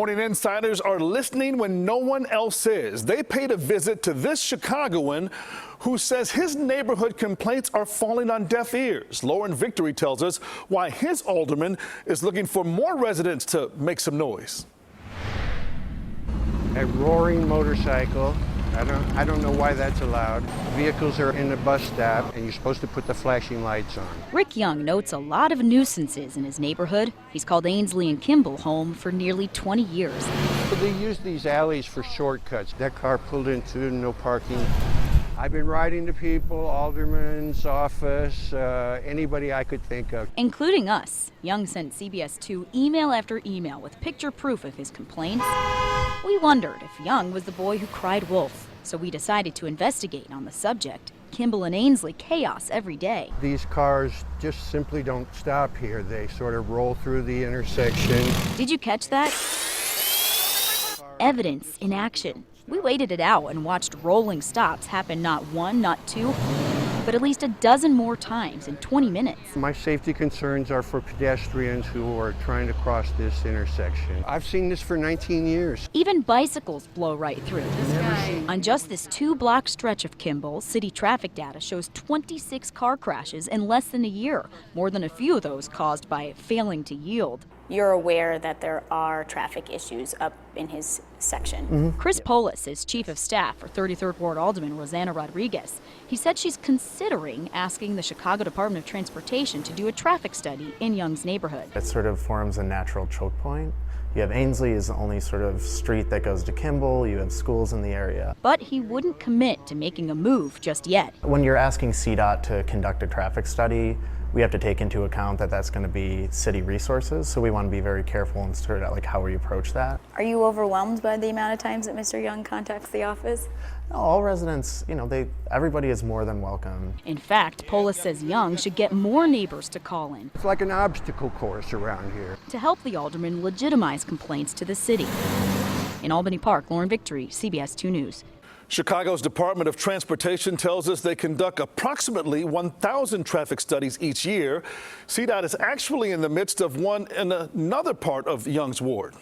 Morning Insiders are listening when no one else is. They paid a visit to this Chicagoan who says his neighborhood complaints are falling on deaf ears. Lauren Victory tells us why his alderman is looking for more residents to make some noise. A roaring motorcycle. I don't know why that's allowed. Vehicles are in the bus stop, and you're supposed to put the flashing lights on. Rick Young notes a lot of nuisances in his neighborhood. He's called Ainsley and Kimball home for nearly 20 years. They use these alleys for shortcuts. That car pulled into no parking. I've been writing to people, alderman's office, anybody I could think of. Including us. Young sent CBS 2 email after email with picture proof of his complaints. We wondered if Young was the boy who cried wolf, so we decided to investigate on the subject. Kimball and Ainsley chaos every day. These cars just simply don't stop here. They sort of roll through the intersection. Did you catch that? Evidence in action. We waited it out and watched rolling stops happen not one, not two, but at least a dozen more times in 20 minutes. My safety concerns are for pedestrians who are trying to cross this intersection. I've seen this for 19 years. Even bicycles blow right through. On just this 2-block stretch of Kimball, city traffic data shows 26 car crashes in less than a year, more than a few of those caused by failing to yield. You're aware that there are traffic issues up in his section. Chris Polis is chief of staff for 33rd Ward Alderman Rosanna Rodriguez. He said she's considering asking the Chicago Department of Transportation to do a traffic study in Young's neighborhood. It sort of forms a natural choke point. You have Ainsley is the only sort of street that goes to Kimball. You have schools in the area. But he wouldn't commit to making a move just yet. When you're asking CDOT to conduct a traffic study, we have to take into account that that's going to be city resources, so we want to be very careful and sort of like how we approach that. Are you overwhelmed by the amount of times that Mr. Young contacts the office? No, all residents, everybody is more than welcome. In fact, Polis says Young should get more neighbors to call in. It's like an obstacle course around here. To help the alderman legitimize complaints to the city. In Albany Park, Lauren Victory, CBS 2 News. Chicago's Department of Transportation tells us they conduct approximately 1,000 traffic studies each year. CDOT is actually in the midst of one in another part of Young's ward.